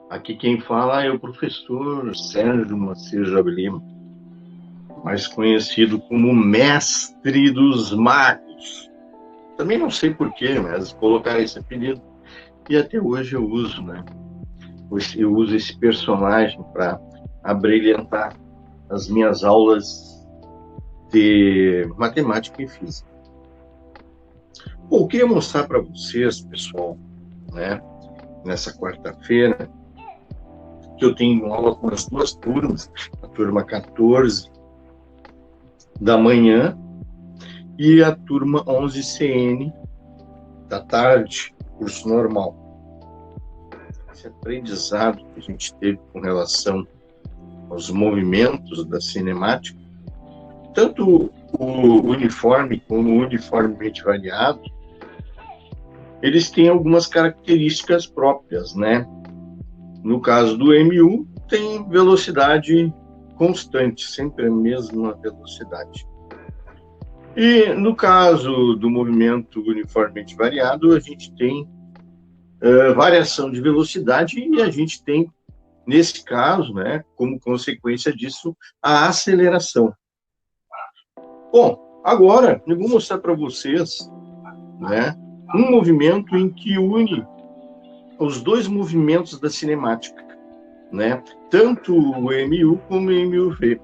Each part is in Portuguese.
Aqui quem fala é o professor Sérgio Macedo Lima, mais conhecido como Mestre dos Magos. Também não sei porquê, mas colocaram esse apelido e até hoje eu uso, né? Eu uso esse personagem para abrilhantar as minhas aulas de matemática e física. Bom, eu queria mostrar para vocês, pessoal, né, nessa quarta-feira, que eu tenho aula com as duas turmas, a turma 14 da manhã e a turma 11 CN da tarde, curso normal. Esse aprendizado que a gente teve com relação aos movimentos da cinemática, tanto o uniforme como o uniformemente variado, eles têm algumas características próprias, né? No caso do MU, tem velocidade constante, sempre a mesma velocidade. E no caso do movimento uniformemente variado, a gente tem variação de velocidade e a gente tem, nesse caso, né, como consequência disso, a aceleração. Bom, agora eu vou mostrar para vocês, né, um movimento em que une os dois movimentos da cinemática, né, tanto o MU como o MUV,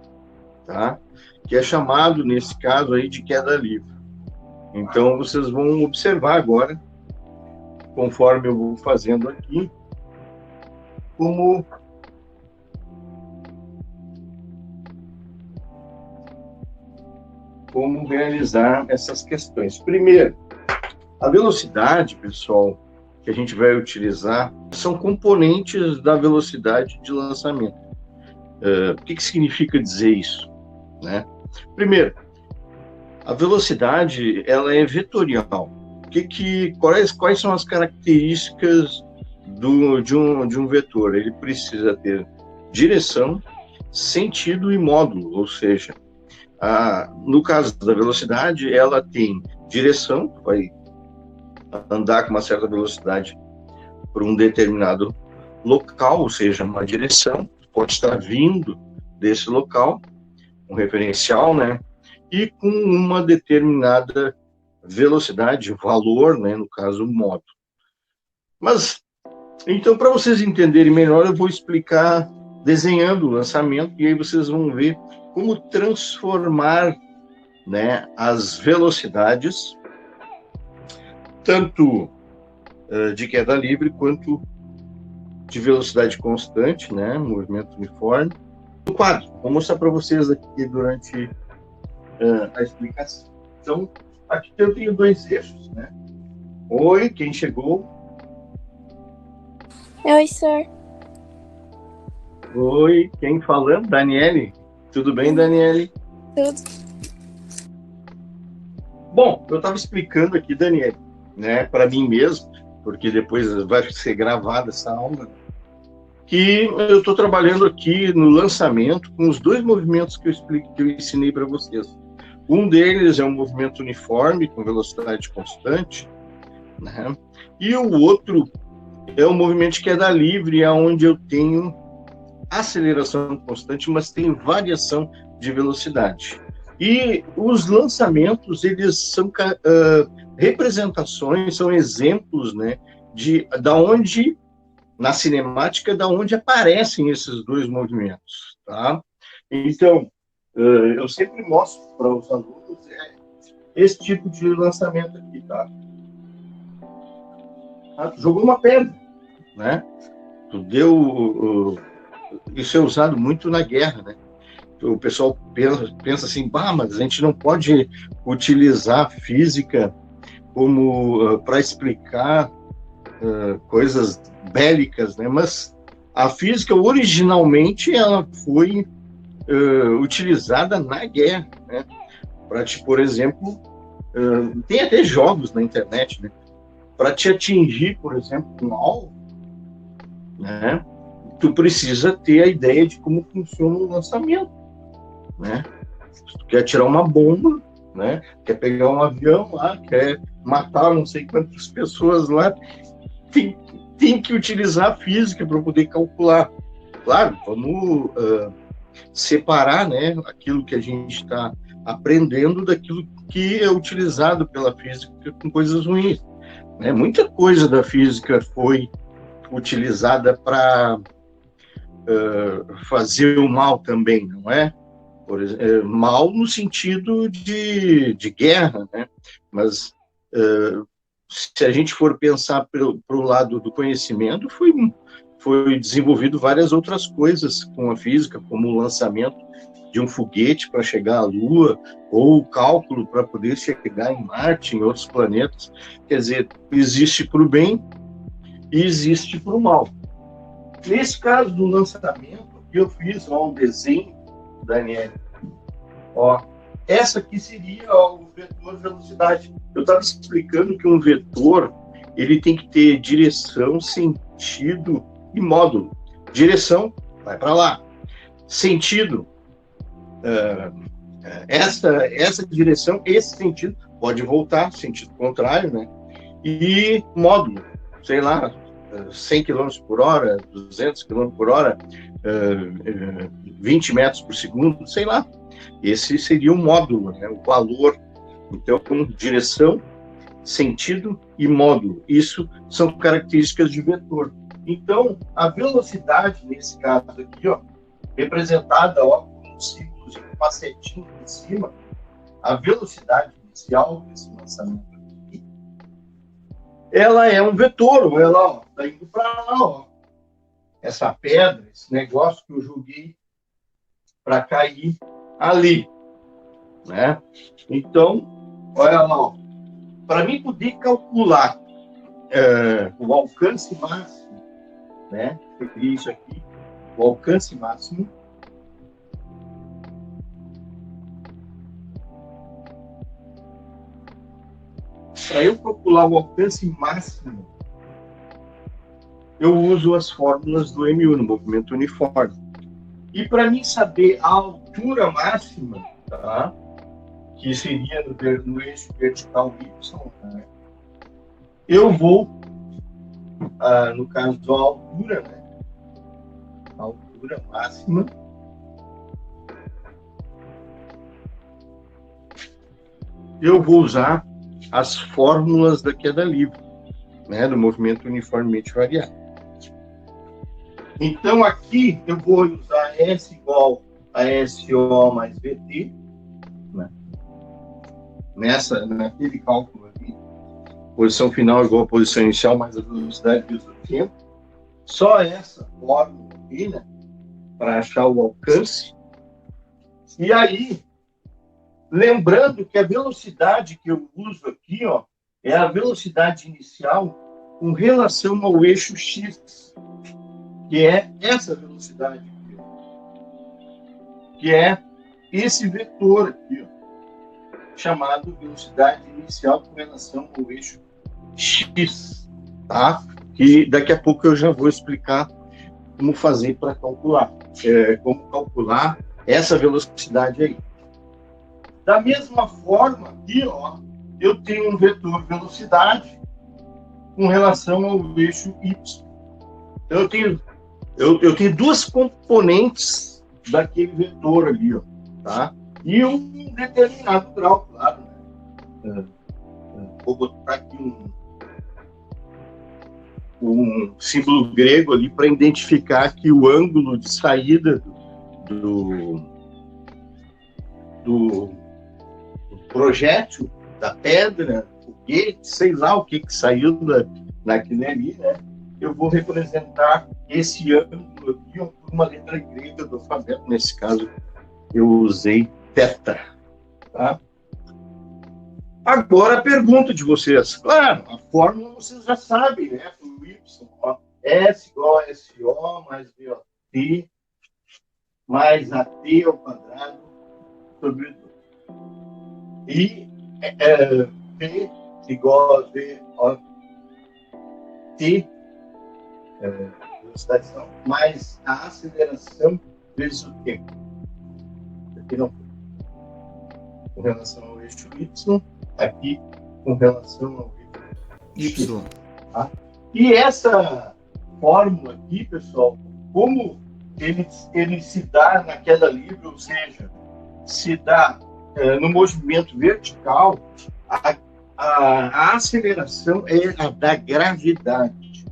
tá? Que é chamado, nesse caso, aí, de queda livre. Então, vocês vão observar agora, conforme eu vou fazendo aqui, como realizar essas questões. Primeiro, a velocidade, pessoal, que a gente vai utilizar são componentes da velocidade de lançamento. O que significa dizer isso, né? Primeiro, a velocidade ela é vetorial. Quais são as características de um vetor? Ele precisa ter direção, sentido e módulo, ou seja, no caso da velocidade, ela tem direção, vai andar com uma certa velocidade por um determinado local, ou seja, uma direção, pode estar vindo desse local, um referencial, né? E com uma determinada velocidade, valor, né? No caso, modo. Mas, então, para vocês entenderem melhor, eu vou explicar desenhando o lançamento e aí vocês vão ver como transformar, né, as velocidades, tanto de queda livre quanto de velocidade constante, né, movimento uniforme. No quadro, vou mostrar para vocês aqui durante a explicação. Então, aqui eu tenho dois eixos, né? Oi, quem chegou? Oi, senhor. Oi, quem falando? Daniele. Tudo bem, Daniele? Tudo. Bom, eu estava explicando aqui, Daniele, né, para mim mesmo, porque depois vai ser gravada essa aula, que eu estou trabalhando aqui no lançamento com os dois movimentos que eu ensinei para vocês. Um deles é um movimento uniforme com velocidade constante, né? E o outro é um movimento de queda livre, onde eu tenho aceleração constante, mas tenho variação de velocidade. E os lançamentos, eles são representações, são exemplos, né, da onde, na cinemática, da onde aparecem esses dois movimentos, tá? Então, eu sempre mostro para os alunos esse tipo de lançamento aqui, tá? Jogou uma pedra, né? Tu deu... Isso é usado muito na guerra, né? O pessoal pensa assim, mas a gente não pode utilizar a física como para explicar coisas bélicas, né? Mas a física originalmente ela foi utilizada na guerra, né? Para por exemplo, tem até jogos na internet, né? Para te atingir, por exemplo, um alvo, né? Tu precisa ter a ideia de como funciona o lançamento, né? Se tu quer tirar uma bomba, né? Quer pegar um avião lá, quer matar não sei quantas pessoas lá, tem tem que utilizar a física para poder calcular. Claro, vamos separar, né, aquilo que a gente está aprendendo daquilo que é utilizado pela física com coisas ruins. Né? Muita coisa da física foi utilizada para fazer o mal também, não é? Por exemplo, mal no sentido de guerra, né? Mas se a gente for pensar para o lado do conhecimento, foi desenvolvido várias outras coisas com a física, como o lançamento de um foguete para chegar à Lua, ou o cálculo para poder chegar em Marte, em outros planetas. Quer dizer, existe para o bem e existe para o mal. Nesse caso do lançamento, eu fiz um desenho, Daniel. Ó, essa aqui seria o vetor velocidade. Eu estava explicando que um vetor ele tem que ter direção, sentido e módulo. Direção, vai para lá. Sentido, essa direção, esse sentido, pode voltar, sentido contrário, né? E módulo, sei lá, 100 km por hora, 200 km por hora, 20 metros por segundo, sei lá. Esse seria o módulo, né? O valor. Então, direção, sentido e módulo. Isso são características de vetor. Então, a velocidade, nesse caso aqui, ó, representada ó, com um símbolo de uma setinha em cima, a velocidade inicial desse lançamento aqui, ela é um vetor, ela está indo para lá, ó. Essa pedra, esse negócio que eu joguei para cair ali, né? Então, olha lá, para mim poder calcular o alcance máximo, né? Seria isso aqui, o alcance máximo. Para eu calcular o alcance máximo, eu uso as fórmulas do MU, no movimento uniforme. E para mim saber a altura máxima, tá? Que seria no eixo vertical Y, né? Eu vou, no caso da altura, né? A altura máxima. Eu vou usar as fórmulas da queda livre, né? Do movimento uniformemente variável. Então, aqui eu vou usar S igual a SO mais VT, né? Naquele cálculo ali. Posição final igual a posição inicial mais a velocidade vezes o tempo. Só essa fórmula aqui, né? Para achar o alcance. E aí, lembrando que a velocidade que eu uso aqui, ó, é a velocidade inicial com relação ao eixo X, que é essa velocidade aqui, ó, que é esse vetor aqui, ó, chamado velocidade inicial com relação ao eixo X, tá? Que daqui a pouco eu já vou explicar como fazer para calcular, como calcular essa velocidade aí. Da mesma forma, aqui, ó, eu tenho um vetor velocidade com relação ao eixo Y. Então, eu tenho duas componentes daquele vetor ali, ó, tá? E um determinado grau, claro, né? Vou botar aqui um símbolo grego ali para identificar que o ângulo de saída do projétil, da pedra, foguete, sei lá o que saiu daquilo ali, né? Eu vou representar esse ângulo aqui por uma letra grega do alfabeto. Nesse caso, eu usei θ, tá? Agora a pergunta de vocês. Claro, a fórmula vocês já sabem, né? O Y, ó, S igual a SO mais VOT mais AT ao quadrado sobre 2. E P igual a VOT, velocidade mais a aceleração vezes o tempo. Aqui não foi. Com relação ao eixo Y, aqui com relação ao eixo Y. Tá? E essa fórmula aqui, pessoal, como ele se dá na queda livre, ou seja, se dá no movimento vertical, a aceleração é a da gravidade.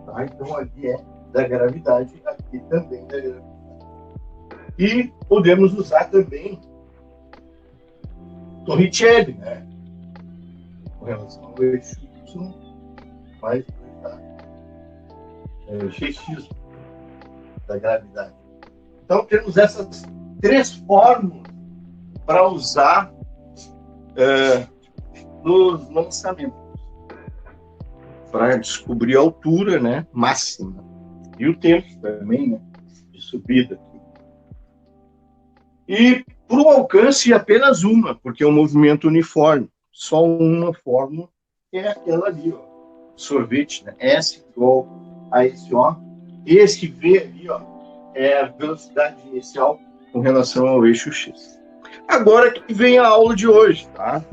Tá? Então, ali é da gravidade, aqui também da gravidade. E podemos usar também Torricelli, né? Com relação ao eixo Y, mais GX da gravidade. Então, temos essas três fórmulas para usar nos lançamentos, para descobrir a altura, né, máxima, e o tempo também, né, de subida. E para o alcance, apenas uma, porque é um movimento uniforme, só uma fórmula, que é aquela ali, ó, sorvete, né, S igual a SO, esse V ali, ó, é a velocidade inicial com relação ao eixo X. Agora que vem a aula de hoje, tá?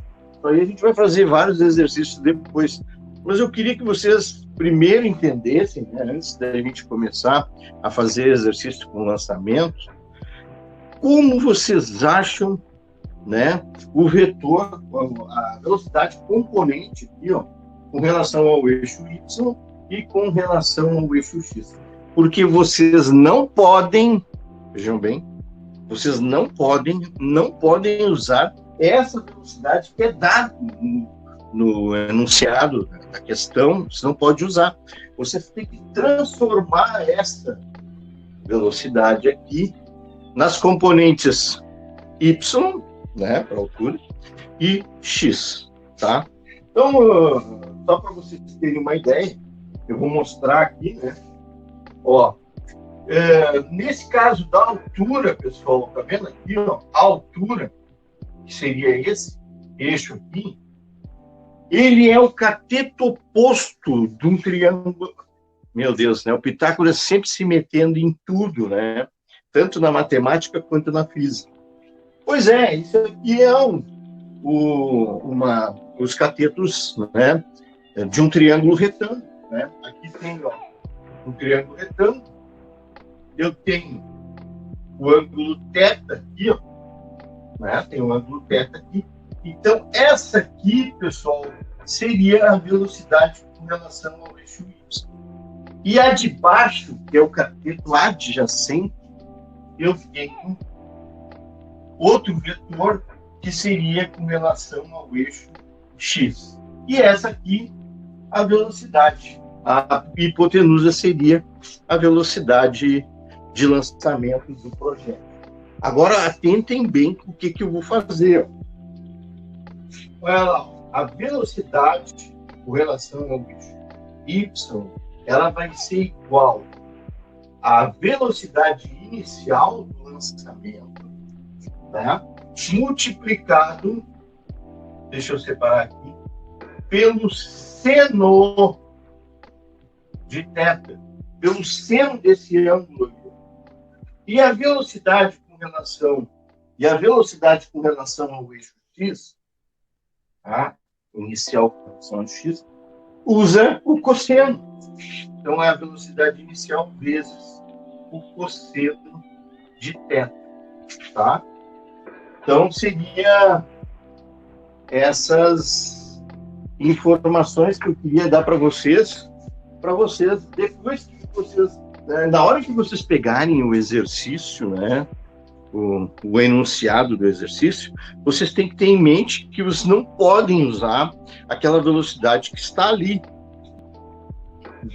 Aí a gente vai fazer vários exercícios depois, mas eu queria que vocês primeiro entendessem, né, antes da gente começar a fazer exercício com lançamento, como vocês acham, né, o vetor, a velocidade componente aqui, ó, com relação ao eixo Y e com relação ao eixo X. Porque vocês não podem, vejam bem, vocês não podem usar essa velocidade que é dada no enunciado da questão, você não pode usar. Você tem que transformar essa velocidade aqui nas componentes Y, né, para altura, e X, tá? Então, só para vocês terem uma ideia, eu vou mostrar aqui, né? Ó, nesse caso da altura, pessoal, tá vendo aqui, ó, a altura, que seria esse eixo aqui, ele é o cateto oposto de um triângulo. Meu Deus, né? O Pitágoras sempre se metendo em tudo, né? Tanto na matemática quanto na física. Pois é, isso aqui é os catetos, né, de um triângulo retângulo, né? Aqui tem, ó, um triângulo retângulo. Eu tenho o ângulo θ aqui, ó, né? Tem o ângulo θ aqui. Então, essa aqui, pessoal, seria a velocidade com relação ao eixo Y. E a de baixo, que é o cateto adjacente, eu tenho outro vetor que seria com relação ao eixo X. E essa aqui, a velocidade. A hipotenusa seria a velocidade de lançamento do projeto. Agora, atentem bem com o que eu vou fazer. Olha lá, a velocidade com relação ao eixo Y, ela vai ser igual à velocidade inicial do lançamento, né, multiplicado, deixa eu separar aqui, pelo seno de θ, pelo seno desse ângulo aqui. E a velocidade com relação ao eixo X, tá? Inicial com relação ao X, usa o cosseno. Então, é a velocidade inicial vezes o cosseno de θ, tá? Então, seria essas informações que eu queria dar para vocês, depois que vocês, na hora que vocês pegarem o exercício, né, o enunciado do exercício, vocês têm que ter em mente que vocês não podem usar aquela velocidade que está ali.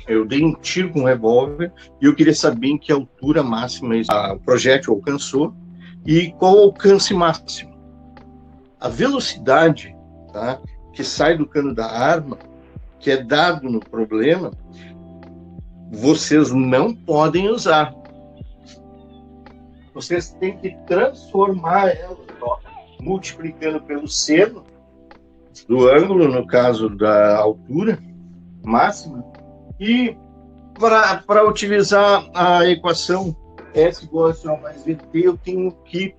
Eu dei um tiro com um revólver e eu queria saber em que altura máxima o projétil alcançou e qual o alcance máximo. A velocidade, tá, que sai do cano da arma, que é dado no problema, vocês não podem usar. Vocês têm que transformar ela, ó, multiplicando pelo seno do ângulo, no caso da altura máxima, e para utilizar a equação S igual a SO mais VT, eu tenho que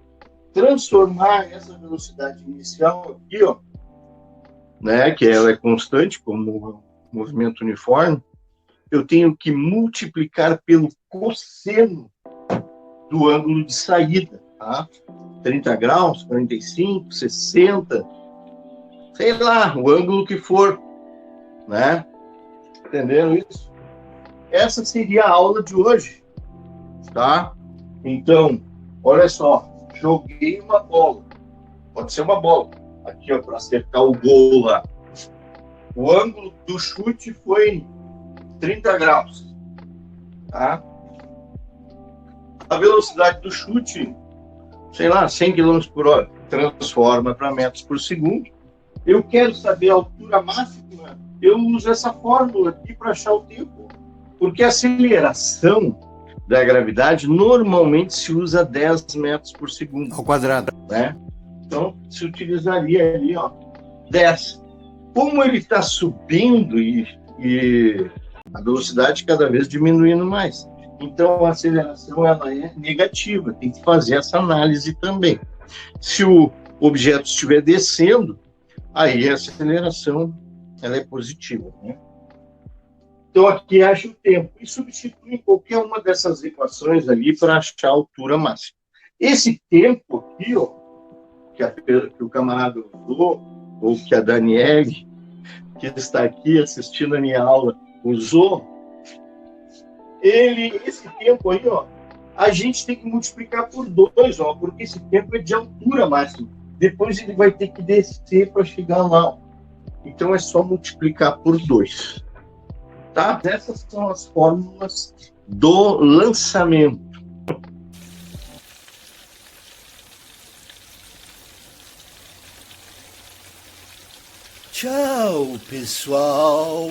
transformar essa velocidade inicial aqui, ó, né, que ela é constante como movimento uniforme, eu tenho que multiplicar pelo cosseno do ângulo de saída, tá? 30 graus, 45, 60, sei lá, o ângulo que for, né? Entenderam isso? Essa seria a aula de hoje, tá? Então, olha só, joguei uma bola, pode ser uma bola, aqui ó, para acertar o gol lá. O ângulo do chute foi 30 graus, tá? A velocidade do chute, sei lá, 100 km por hora, transforma para metros por segundo. Eu quero saber a altura máxima, eu uso essa fórmula aqui para achar o tempo. Porque a aceleração da gravidade normalmente se usa 10 metros por segundo. Ao quadrado. Né? Então, se utilizaria ali, ó, 10. Como ele está subindo e a velocidade cada vez diminuindo mais. Então, a aceleração ela é negativa, tem que fazer essa análise também. Se o objeto estiver descendo, aí a aceleração ela é positiva, né? Então, aqui acha o tempo e substitui qualquer uma dessas equações ali para achar a altura máxima. Esse tempo aqui, ó, que o camarada usou, ou que a Daniele, que está aqui assistindo a minha aula, usou, esse tempo aí, ó, a gente tem que multiplicar por 2, ó, porque esse tempo é de altura máxima. Depois ele vai ter que descer para chegar lá. Ó. Então é só multiplicar por 2. Tá? Essas são as fórmulas do lançamento. Tchau, pessoal!